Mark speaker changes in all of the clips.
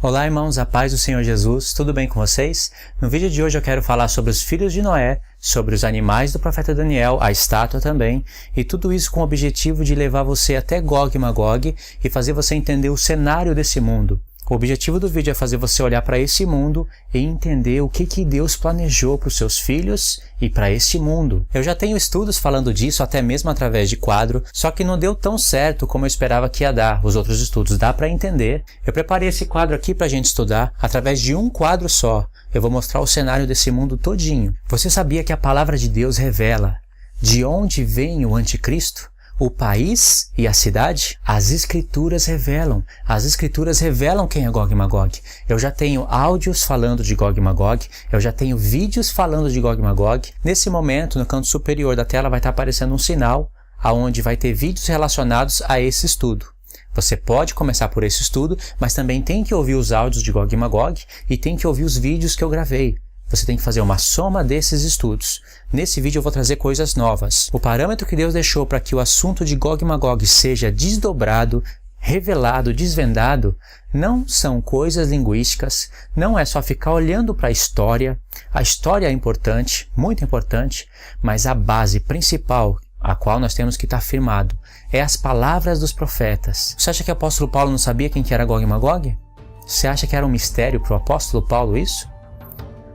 Speaker 1: Olá irmãos, a paz do Senhor Jesus, tudo bem com vocês? No vídeo de hoje eu quero falar sobre os filhos de Noé, sobre os animais do profeta Daniel, a estátua também, e tudo isso com o objetivo de levar você até Gog e Magog e fazer você entender o cenário desse mundo. O objetivo do vídeo é fazer você olhar para esse mundo e entender o que Deus planejou para os seus filhos e para este mundo. Eu já tenho estudos falando disso, até mesmo através de quadro, só que não deu tão certo como eu esperava que ia dar. Os outros estudos dá para entender. Eu preparei esse quadro aqui para a gente estudar através de um quadro só. Eu vou mostrar o cenário desse mundo todinho. Você sabia que a palavra de Deus revela de onde vem o anticristo? O país e a cidade? As escrituras revelam quem é Gog e Magog. Eu já tenho áudios falando de Gog e Magog, eu já tenho vídeos falando de Gog e Magog. Nesse momento, no canto superior da tela vai estar aparecendo um sinal onde vai ter vídeos relacionados a esse estudo. Você pode começar por esse estudo, mas também tem que ouvir os áudios de Gog e Magog e tem que ouvir os vídeos que eu gravei. Você tem que fazer uma soma desses estudos. Nesse vídeo eu vou trazer coisas novas. O parâmetro que Deus deixou para que o assunto de Gog e Magog seja desdobrado, revelado, desvendado, não são coisas linguísticas, não é só ficar olhando para a história. A história é importante, muito importante, mas a base principal a qual nós temos que estar firmado é as palavras dos profetas. Você acha que o apóstolo Paulo não sabia quem que era Gog e Magog? Você acha que era um mistério para o apóstolo Paulo isso?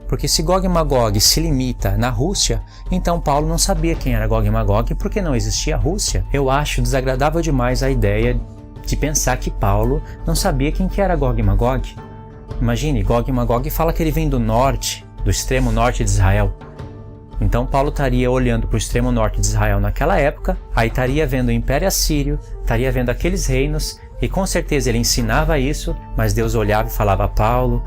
Speaker 1: Porque se Gog e Magog se limita na Rússia, então Paulo não sabia quem era Gog e Magog porque não existia a Rússia. Eu acho desagradável demais a ideia de pensar que Paulo não sabia quem que era Gog e Magog. Imagine, Gog e Magog fala que ele vem do norte, do extremo norte de Israel. Então Paulo estaria olhando para o extremo norte de Israel naquela época, aí estaria vendo o Império Assírio, estaria vendo aqueles reinos, e com certeza ele ensinava isso, mas Deus olhava e falava: Paulo,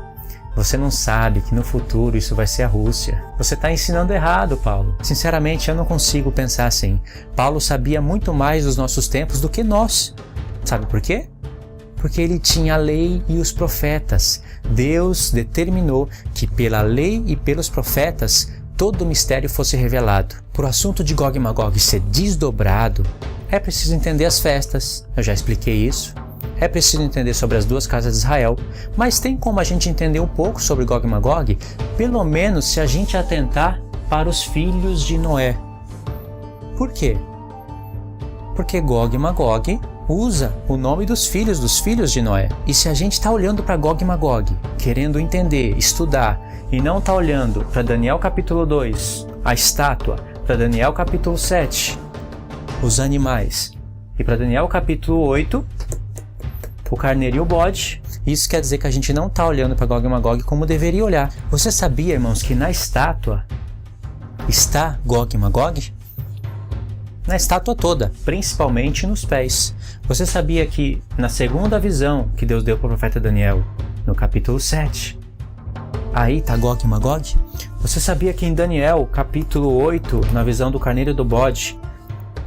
Speaker 1: você não sabe que no futuro isso vai ser a Rússia. Você está ensinando errado, Paulo. Sinceramente, eu não consigo pensar assim. Paulo sabia muito mais dos nossos tempos do que nós. Sabe por quê? Porque ele tinha a lei e os profetas. Deus determinou que pela lei e pelos profetas todo o mistério fosse revelado. Para o assunto de Gog e Magog ser desdobrado, é preciso entender as festas. Eu já expliquei isso. É preciso entender sobre as duas casas de Israel, mas tem como a gente entender um pouco sobre Gog e Magog, pelo menos se a gente atentar para os filhos de Noé. Por quê? Porque Gog e Magog usa o nome dos filhos de Noé. E se a gente está olhando para Gog e Magog, querendo entender, estudar, e não está olhando para Daniel capítulo 2, a estátua, para Daniel capítulo 7, os animais, e para Daniel capítulo 8, o carneiro e o bode, isso quer dizer que a gente não está olhando para Gog e Magog como deveria olhar. Você sabia, irmãos, que na estátua está Gog e Magog? Na estátua toda, principalmente nos pés. Você sabia que na segunda visão que Deus deu para o profeta Daniel, no capítulo 7, aí está Gog e Magog? Você sabia que em Daniel, capítulo 8, na visão do carneiro e do bode,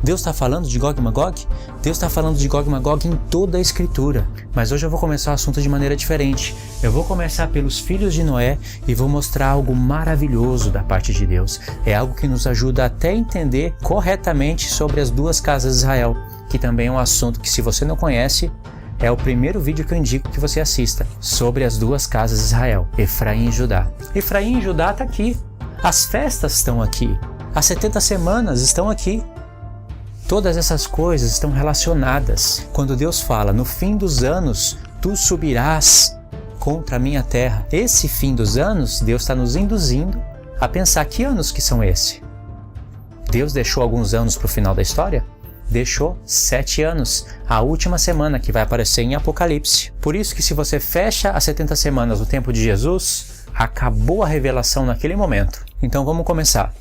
Speaker 1: Deus está falando de Gog e Magog? Deus está falando de Gog e Magog em toda a Escritura. Mas hoje eu vou começar o assunto de maneira diferente. Eu vou começar pelos filhos de Noé e vou mostrar algo maravilhoso da parte de Deus. É algo que nos ajuda até a entender corretamente sobre as duas casas de Israel, que também é um assunto que, se você não conhece, é o primeiro vídeo que eu indico que você assista, sobre as duas casas de Israel, Efraim e Judá. Efraim e Judá está aqui. As festas estão aqui. As 70 semanas estão aqui. Todas essas coisas estão relacionadas. Quando Deus fala, no fim dos anos, tu subirás contra a minha terra. Esse fim dos anos, Deus está nos induzindo a pensar que anos que são esses. Deus deixou alguns anos para o final da história? Deixou 7 anos, a última semana que vai aparecer em Apocalipse. Por isso que se você fecha as 70 semanas do tempo de Jesus, acabou a revelação naquele momento. Então vamos começar.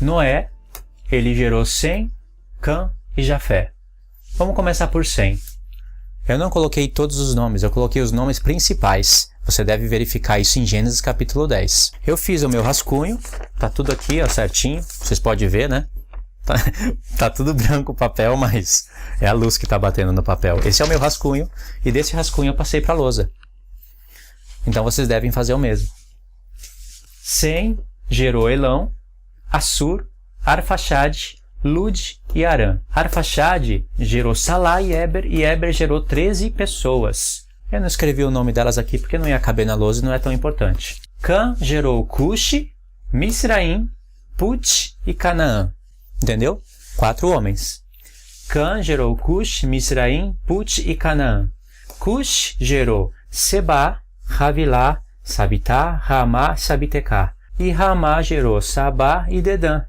Speaker 1: Noé, ele gerou Sem, Cã e Jafé. Vamos começar por Sem. Eu não coloquei todos os nomes, eu coloquei os nomes principais. Você deve verificar isso em Gênesis capítulo 10. Eu fiz o meu rascunho, tá tudo aqui ó, certinho, vocês podem ver, né? Tá tudo branco o papel, mas é a luz que tá batendo no papel. Esse é o meu rascunho, e desse rascunho eu passei para a lousa. Então vocês devem fazer o mesmo. Sem gerou Elão, Assur, Arfaxade, Lud e Arã. Arfaxade gerou Salá e Eber gerou 13 pessoas. Eu não escrevi o nome delas aqui porque não ia caber na lousa e não é tão importante. Cã gerou Cush, Misraim, Put e Canaã. Entendeu? 4 homens. Cã gerou Cush, Misraim, Put e Canaã. Cush gerou Seba, Havilá, Sabitá, Ramá, Sabitecá. E Ramá gerou Sabá e Dedã.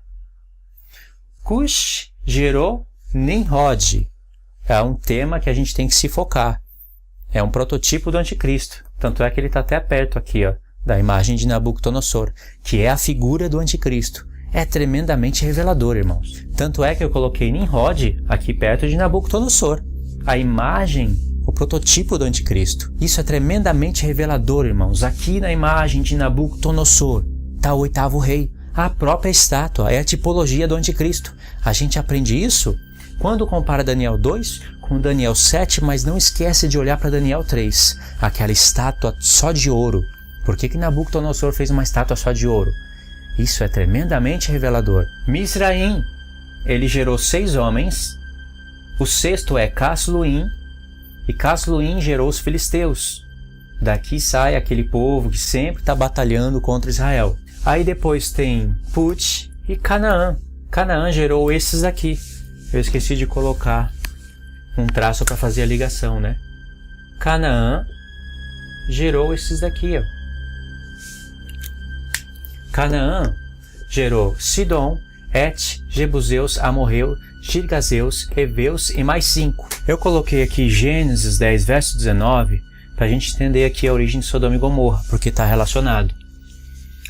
Speaker 1: Cush gerou Nimrod. É um tema que a gente tem que se focar. É um prototipo do anticristo. Tanto é que ele está até perto aqui, ó, da imagem de Nabucodonosor, que é a figura do anticristo. É tremendamente revelador, irmãos. Tanto é que eu coloquei Nimrod aqui perto de Nabucodonosor. A imagem, o prototipo do anticristo. Isso é tremendamente revelador, irmãos. Aqui na imagem de Nabucodonosor está o 8º rei. A própria estátua é a tipologia do anticristo. A gente aprende isso quando compara Daniel 2 com Daniel 7, mas não esquece de olhar para Daniel 3. Aquela estátua só de ouro. Por que Nabucodonosor fez uma estátua só de ouro? Isso é tremendamente revelador. Misraim, ele gerou 6 homens. O 6º é Casluim. E Casluim gerou os filisteus. Daqui sai aquele povo que sempre está batalhando contra Israel. Aí depois tem Put e Canaã. Canaã gerou esses aqui. Eu esqueci de colocar um traço para fazer a ligação, né? Canaã gerou esses daqui, ó. Canaã gerou Sidom, Et, Jebuseus, Amorreu, Girgazeus, Heveus e mais 5. Eu coloquei aqui Gênesis 10, verso 19, para a gente entender aqui a origem de Sodoma e Gomorra, porque está relacionado.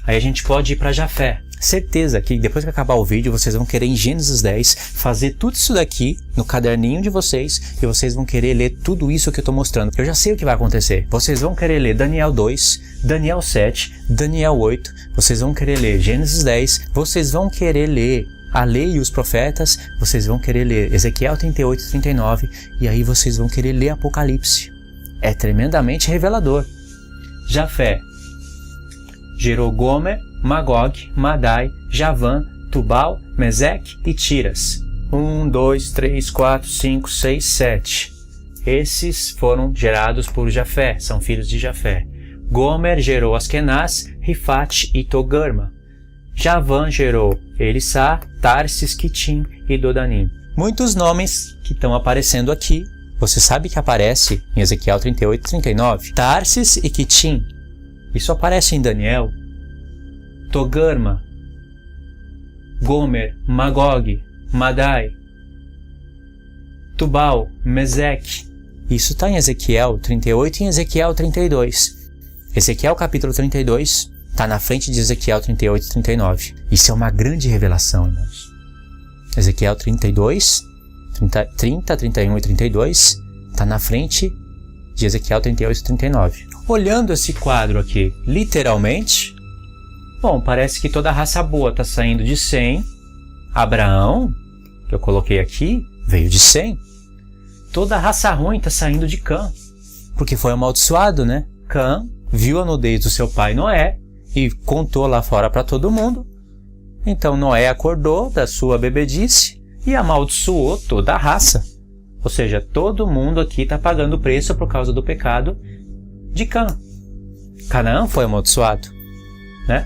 Speaker 1: Aí a gente pode ir para Jafé. Certeza que depois que acabar o vídeo, vocês vão querer em Gênesis 10 fazer tudo isso daqui no caderninho de vocês e vocês vão querer ler tudo isso que eu estou mostrando. Eu já sei o que vai acontecer. Vocês vão querer ler Daniel 2, Daniel 7, Daniel 8, vocês vão querer ler Gênesis 10, vocês vão querer ler a lei e os profetas, vocês vão querer ler Ezequiel 38 e 39 e aí vocês vão querer ler Apocalipse. É tremendamente revelador. Jafé gerou Gomer, Magog, Madai, Javã, Tubal, Meseque e Tiras. 1, 2, 3, 4, 5, 6, 7. Esses foram gerados por Jafé, são filhos de Jafé. Gomer gerou Askenaz, Rifate e Togarma. Javã gerou Elissá, Tarsis, Quitim e Dodanim. Muitos nomes que estão aparecendo aqui, você sabe que aparece em Ezequiel 38 e 39. Tarsis e Quitim. Isso aparece em Daniel. Togarma, Gomer, Magog, Madai, Tubal, Meseque. Isso está em Ezequiel 38 e em Ezequiel 32. Ezequiel capítulo 32 está na frente de Ezequiel 38 e 39. Isso é uma grande revelação, irmãos. Ezequiel 32, 30, 31 e 32 está na frente de Ezequiel 38 e 39. Olhando esse quadro aqui, literalmente, bom, parece que toda a raça boa está saindo de Sem. Abraão, que eu coloquei aqui, veio de Sem. Toda a raça ruim está saindo de Cã, porque foi amaldiçoado, né? Cã viu a nudez do seu pai Noé e contou lá fora para todo mundo. Então Noé acordou da sua bebedice e amaldiçoou toda a raça. Ou seja, todo mundo aqui está pagando o preço por causa do pecado de Cã. Canaã foi amaldiçoado, né?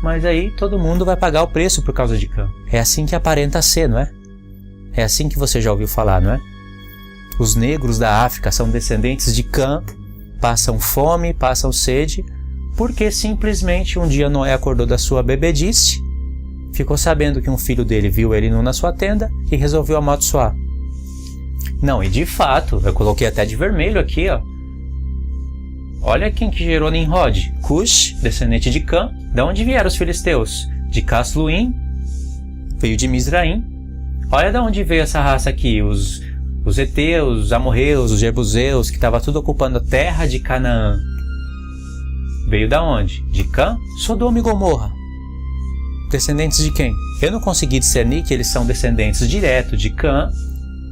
Speaker 1: Mas aí todo mundo vai pagar o preço por causa de Cã. É assim que aparenta ser, não é? É assim que você já ouviu falar, não é? Os negros da África são descendentes de Cã, passam fome, passam sede, porque simplesmente um dia Noé acordou da sua bebedice, ficou sabendo que um filho dele viu ele nu na sua tenda e resolveu amaldiçoar. Não, e de fato, eu coloquei até de vermelho aqui, ó. Olha quem que gerou Nimrod. Cush, descendente de Cã. De onde vieram os filisteus? De Casluim, veio de Misraim. Olha de onde veio essa raça aqui. Os heteus, os amorreus, os jebuseus, que estava tudo ocupando a terra de Canaã. Veio da onde? De Cã? Sodoma e Gomorra. Descendentes de quem? Eu não consegui discernir que eles são descendentes direto de Cã,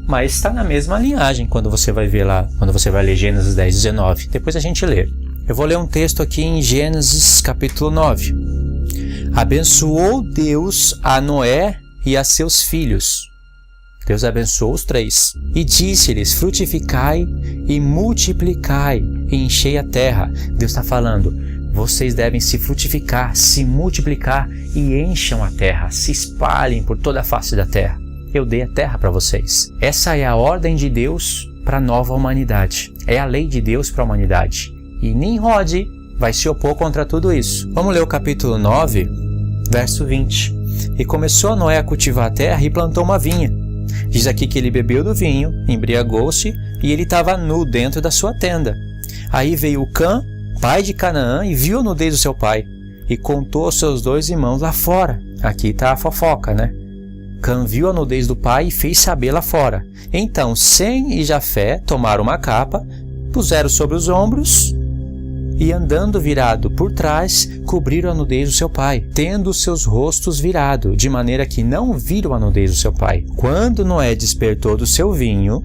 Speaker 1: mas está na mesma linhagem quando você vai ver lá, quando você vai ler Gênesis 10, 19. Depois a gente lê. Eu vou ler um texto aqui em Gênesis capítulo 9. Abençoou Deus a Noé e a seus filhos. Deus abençoou os 3. E disse-lhes, frutificai e multiplicai e enchei a terra. Deus está falando, vocês devem se frutificar, se multiplicar e encham a terra, se espalhem por toda a face da terra. Eu dei a terra para vocês. Essa é a ordem de Deus para a nova humanidade. É a lei de Deus para a humanidade. E Nimrod vai se opor contra tudo isso. Vamos ler o capítulo 9, verso 20. E começou Noé a cultivar a terra e plantou uma vinha. Diz aqui que ele bebeu do vinho, embriagou-se e ele estava nu dentro da sua tenda. Aí veio Cã, pai de Canaã, e viu a nudez do seu pai e contou aos seus 2 irmãos lá fora. Aqui está a fofoca, né? Cã viu a nudez do pai e fez saber lá fora. Então Sem e Jafé tomaram uma capa, puseram sobre os ombros e andando virado por trás, cobriram a nudez do seu pai, tendo os seus rostos virado, de maneira que não viram a nudez do seu pai. Quando Noé despertou do seu vinho,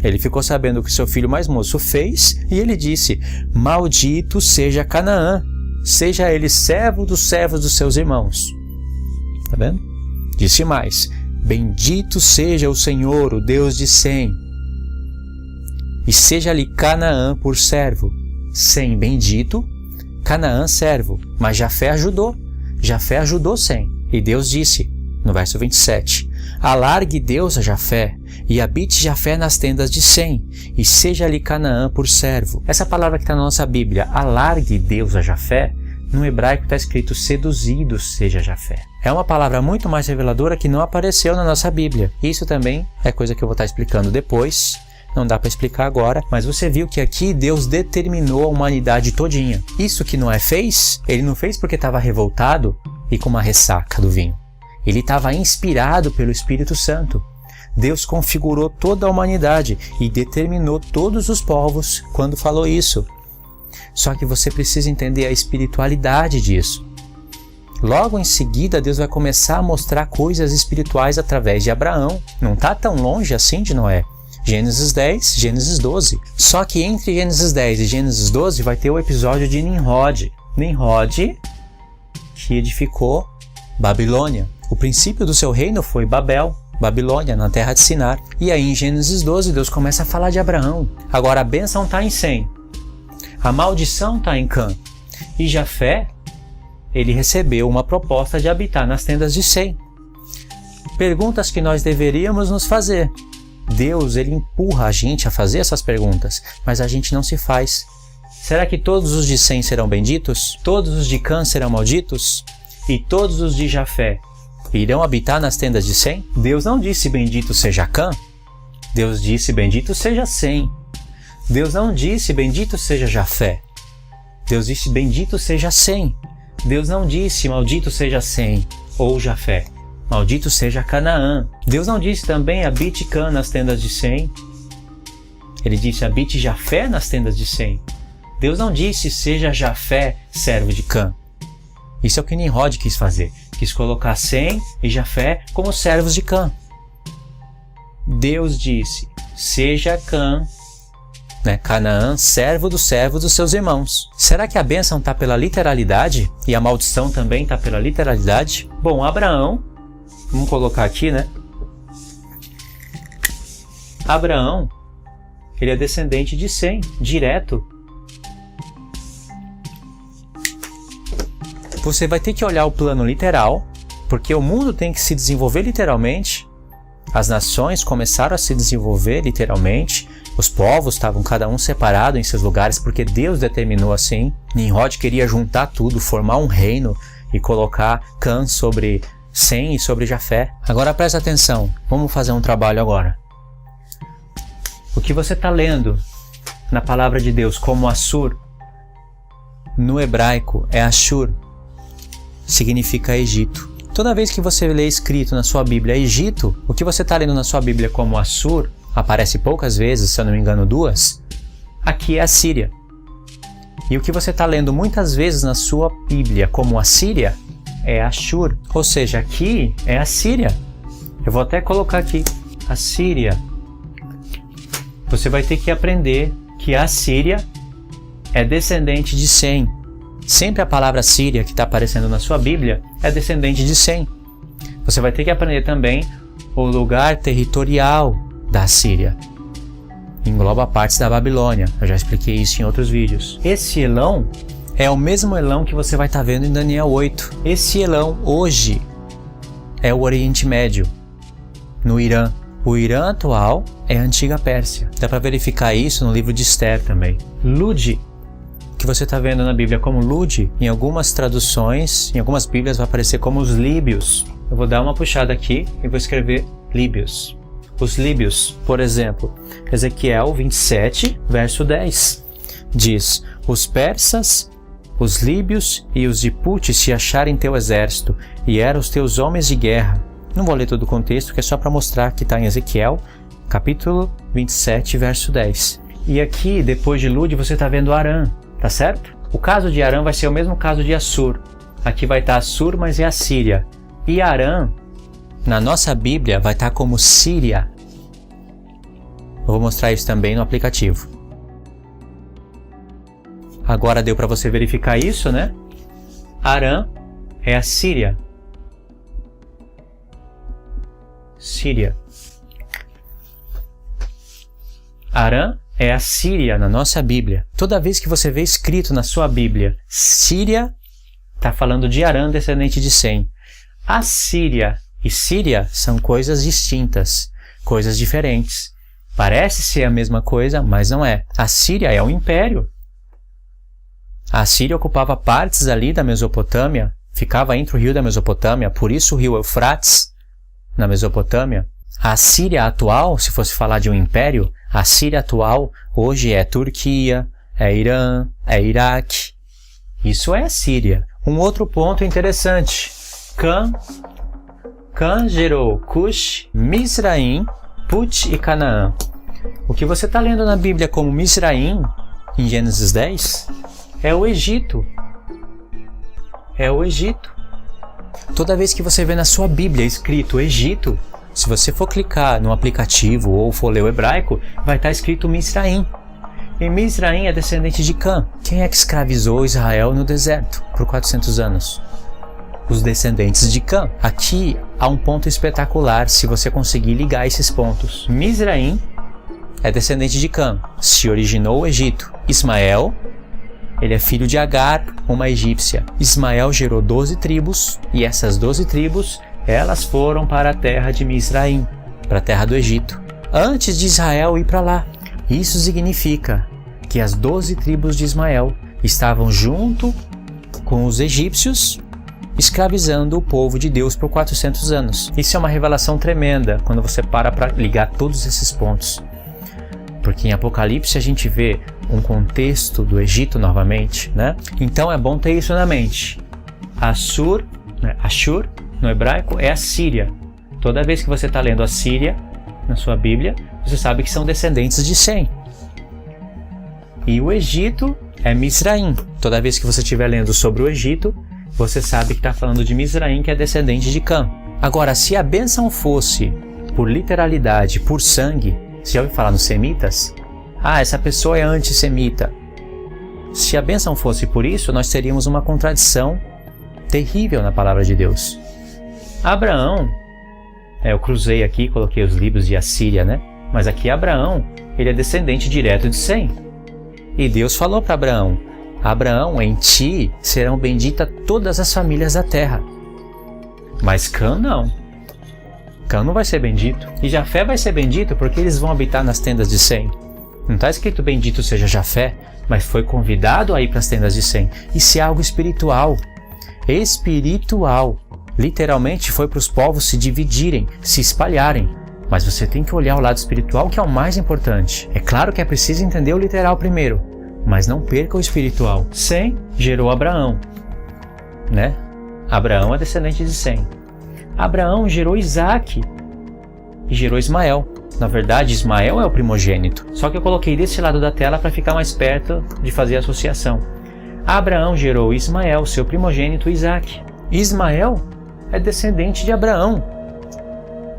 Speaker 1: ele ficou sabendo o que seu filho mais moço fez, e ele disse, maldito seja Canaã, seja ele servo dos servos dos seus irmãos. Tá vendo? Disse mais, bendito seja o Senhor, o Deus de Sem, e seja-lhe Canaã por servo. Sem bendito, Canaã servo, mas Jafé ajudou Sem. E Deus disse, no verso 27, alargue Deus a Jafé, e habite Jafé nas tendas de Sem, e seja-lhe Canaã por servo. Essa palavra que está na nossa Bíblia, alargue Deus a Jafé, no hebraico está escrito seduzido seja Jafé. É uma palavra muito mais reveladora que não apareceu na nossa Bíblia. Isso também é coisa que eu vou estar explicando depois. Não dá para explicar agora, mas você viu que aqui Deus determinou a humanidade todinha. Isso que Noé fez, ele não fez porque estava revoltado e com uma ressaca do vinho. Ele estava inspirado pelo Espírito Santo. Deus configurou toda a humanidade e determinou todos os povos quando falou isso. Só que você precisa entender a espiritualidade disso. Logo em seguida, Deus vai começar a mostrar coisas espirituais através de Abraão. Não está tão longe assim de Noé. Gênesis 10, Gênesis 12. Só que entre Gênesis 10 e Gênesis 12 vai ter o episódio de Nimrod. Nimrod, que edificou Babilônia. O princípio do seu reino foi Babel, Babilônia, na terra de Sinar. E aí em Gênesis 12 Deus começa a falar de Abraão. Agora a bênção está em Sem. A maldição está em Cã. E Jafé, ele recebeu uma proposta de habitar nas tendas de Sem. Perguntas que nós deveríamos nos fazer. Deus, ele empurra a gente a fazer essas perguntas, mas a gente não se faz. Será que todos os de Sem serão benditos? Todos os de Cã serão malditos? E todos os de Jafé irão habitar nas tendas de Sem? Deus não disse bendito seja Cã. Deus disse bendito seja Sem. Deus não disse bendito seja Jafé. Deus disse bendito seja Sem. Deus não disse maldito seja Sem ou Jafé. Maldito seja Canaã. Deus não disse também habite Cã nas tendas de Sem. Ele disse habite Jafé nas tendas de Sem. Deus não disse seja Jafé servo de Cã. Isso é o que Nimrod quis fazer. Quis colocar Sem e Jafé como servos de Cã. Deus disse seja Canaã, servo dos servos dos seus irmãos. Será que a bênção está pela literalidade? E a maldição também está pela literalidade? Bom, Abraão, vamos colocar aqui, né? Abraão, ele é descendente de Sem, direto. Você vai ter que olhar o plano literal, porque o mundo tem que se desenvolver literalmente. As nações começaram a se desenvolver literalmente. Os povos estavam cada um separado em seus lugares porque Deus determinou assim. Nimrod queria juntar tudo, formar um reino e colocar Cã sobre Sem e sobre Jafé. Agora presta atenção, vamos fazer um trabalho agora. O que você está lendo na palavra de Deus como Assur, no hebraico é Ashur, significa Egito. Toda vez que você lê escrito na sua Bíblia Egito, o que você está lendo na sua Bíblia como Assur, aparece poucas vezes, se eu não me engano 2, aqui é a Síria. E o que você está lendo muitas vezes na sua Bíblia como Assíria, é Ashur. Ou seja, aqui é a Síria. Eu vou até colocar aqui, a Síria. Você vai ter que aprender que a Síria é descendente de Sem. Sempre a palavra Síria que está aparecendo na sua Bíblia é descendente de Sem. Você vai ter que aprender também o lugar territorial da Síria. Engloba partes da Babilônia, eu já expliquei isso em outros vídeos. Esse Elão é o mesmo Elão que você vai estar vendo em Daniel 8. Esse Elão hoje é o Oriente Médio, no Irã. O Irã atual é a antiga Pérsia. Dá para verificar isso no livro de Esther também. Lud, que você está vendo na Bíblia como Lud, em algumas traduções, em algumas Bíblias vai aparecer como os líbios. Eu vou dar uma puxada aqui e vou escrever líbios. Os líbios, por exemplo, Ezequiel 27, verso 10, diz: os persas, os líbios e os de Put se acharam em teu exército, e eram os teus homens de guerra. Não vou ler todo o contexto, que é só para mostrar que está em Ezequiel, capítulo 27, verso 10. E aqui, depois de Lud, você está vendo Arã, tá certo? O caso de Arã vai ser o mesmo caso de Assur. Aqui vai estar Assur, mas é a Síria. E Arã, na nossa Bíblia, vai estar como Síria. Eu vou mostrar isso também no aplicativo. Agora deu para você verificar isso, né? Arã é a Síria. Síria. Arã é a Síria na nossa Bíblia. Toda vez que você vê escrito na sua Bíblia Síria, está falando de Arã, descendente de Sem. A Síria e Síria são coisas distintas, coisas diferentes. Parece ser a mesma coisa, mas não é. A Síria é um império. A Síria ocupava partes ali da Mesopotâmia, ficava entre o rio da Mesopotâmia, por isso o rio Eufrates, na Mesopotâmia. A Síria atual, se fosse falar de um império, a Síria atual hoje é Turquia, é Irã, é Iraque. Isso é a Síria. Um outro ponto interessante. Cã gerou Cush, Misraim, Put e Canaã. O que você está lendo na Bíblia como Misraim, em Gênesis 10, é o Egito. É o Egito. Toda vez que você vê na sua Bíblia escrito Egito, se você for clicar no aplicativo ou for ler o hebraico, vai estar escrito Misraim. E Misraim é descendente de Cã. Quem é que escravizou Israel no deserto por 400 anos? Os descendentes de Cã. Aqui há um ponto espetacular se você conseguir ligar esses pontos. Misraim é descendente de Cã. Se originou o Egito. Ismael, ele é filho de Agar, uma egípcia. Ismael gerou 12 tribos e essas 12 tribos, elas foram para a terra de Misraim, para a terra do Egito, antes de Israel ir para lá. Isso significa que as 12 tribos de Ismael estavam junto com os egípcios, escravizando o povo de Deus por 400 anos. Isso é uma revelação tremenda quando você para ligar todos esses pontos. Porque em Apocalipse a gente vê um contexto do Egito novamente, né? Então é bom ter isso na mente. Assur, né? Ashur, no hebraico, é a Síria. Toda vez que você está lendo a Síria na sua Bíblia, você sabe que são descendentes de Sem. E o Egito é Misraim. Toda vez que você estiver lendo sobre o Egito, você sabe que está falando de Misraim, que é descendente de Cã. Agora, se a bênção fosse por literalidade, por sangue, você já ouviu falar nos semitas? Ah, essa pessoa é antissemita. Se a bênção fosse por isso, nós teríamos uma contradição terrível na palavra de Deus. Abraão, eu cruzei aqui, coloquei os livros de Assíria, né? Mas aqui Abraão, ele é descendente direto de Sem. E Deus falou para Abraão: Abraão, em ti serão benditas todas as famílias da terra. Mas Cã não. Cã não vai ser bendito. E Jafé vai ser bendito porque eles vão habitar nas tendas de Sem. Não está escrito bendito seja Jafé, mas foi convidado a ir para as tendas de Sem. Isso é algo espiritual. Espiritual. Literalmente foi para os povos se dividirem, se espalharem. Mas você tem que olhar o lado espiritual, que é o mais importante. É claro que é preciso entender o literal primeiro, mas não perca o espiritual. Sem gerou Abraão, né? Abraão é descendente de Sem. Abraão gerou Isaac e gerou Ismael. Na verdade, Ismael é o primogênito. Só que eu coloquei desse lado da tela para ficar mais perto de fazer a associação. Abraão gerou Ismael, seu primogênito Isaac. Ismael é descendente de Abraão.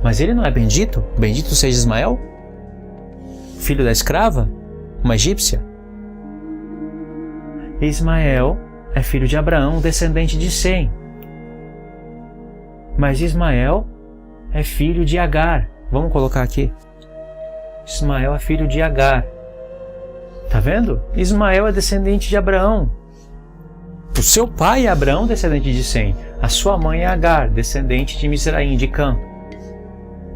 Speaker 1: Mas ele não é bendito? Bendito seja Ismael? Filho da escrava? Uma egípcia? Ismael é filho de Abraão, descendente de Sem. Mas Ismael é filho de Agar. Vamos colocar aqui. Ismael é filho de Agar. Tá vendo? Ismael é descendente de Abraão. O seu pai é Abraão, descendente de Sem. A sua mãe é Agar, descendente de Mizraim, de Cã.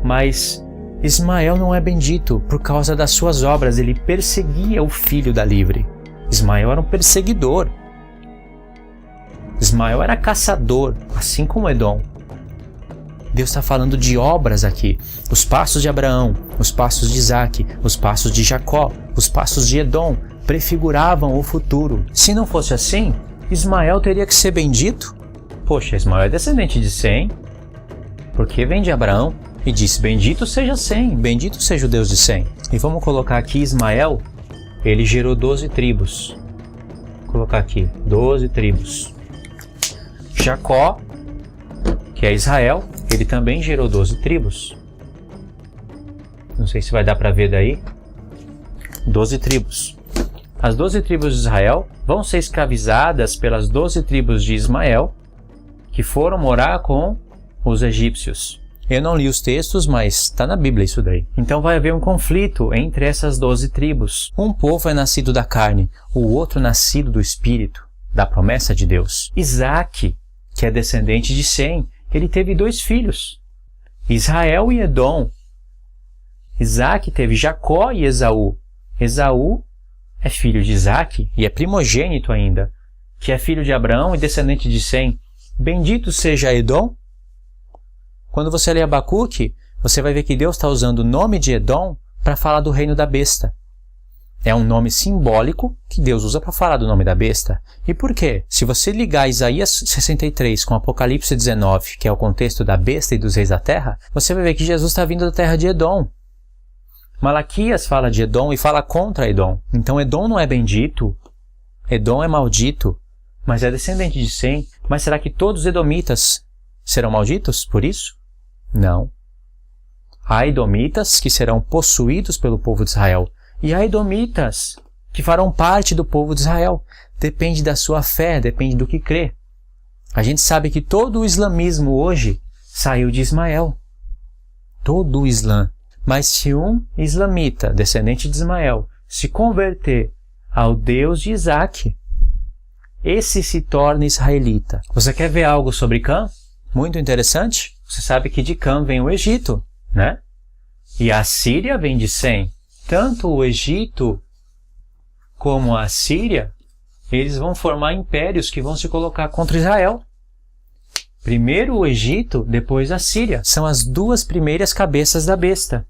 Speaker 1: Mas Ismael não é bendito por causa das suas obras. Ele perseguia o filho da livre. Ismael era um perseguidor. Ismael era caçador, assim como Edom. Deus está falando de obras aqui. Os passos de Abraão, os passos de Isaac, os passos de Jacó, os passos de Edom prefiguravam o futuro. Se não fosse assim, Ismael teria que ser bendito? Poxa, Ismael é descendente de Sem, porque vem de Abraão e disse: bendito seja Sem, bendito seja o Deus de Sem. E vamos colocar aqui Ismael, ele gerou 12 tribos. Vou colocar aqui, 12 tribos. Jacó, que é Israel, ele também gerou 12 tribos. Não sei se vai dar para ver daí. 12 tribos. As 12 tribos de Israel vão ser escravizadas pelas 12 tribos de Ismael, que foram morar com os egípcios. Eu não li os textos, mas está na Bíblia isso daí. Então vai haver um conflito entre essas 12 tribos. Um povo é nascido da carne, o outro nascido do Espírito, da promessa de Deus. Isaac, que é descendente de Sem, ele teve 2 filhos, Israel e Edom. Isaac teve Jacó e Esaú. Esaú é filho de Isaac e é primogênito ainda, que é filho de Abraão e descendente de Sem. Bendito seja Edom. Quando você lê Abacuque, você vai ver que Deus está usando o nome de Edom para falar do reino da besta. É um nome simbólico que Deus usa para falar do nome da besta. E por quê? Se você ligar Isaías 63 com Apocalipse 19, que é o contexto da besta e dos reis da terra, você vai ver que Jesus está vindo da terra de Edom. Malaquias fala de Edom e fala contra Edom. Então Edom não é bendito, Edom é maldito, mas é descendente de Sem. Mas será que todos os edomitas serão malditos por isso? Não. Há edomitas que serão possuídos pelo povo de Israel. E há edomitas que farão parte do povo de Israel. Depende da sua fé, depende do que crê. A gente sabe que todo o islamismo hoje saiu de Ismael. Todo o Islã. Mas se um islamita, descendente de Ismael, se converter ao Deus de Isaac, esse se torna israelita. Você quer ver algo sobre Cã? Muito interessante. Você sabe que de Cã vem o Egito, né? E a Síria vem de Sem. Tanto o Egito como a Síria, eles vão formar impérios que vão se colocar contra Israel. Primeiro o Egito, depois a Síria. São as 2 primeiras cabeças da besta.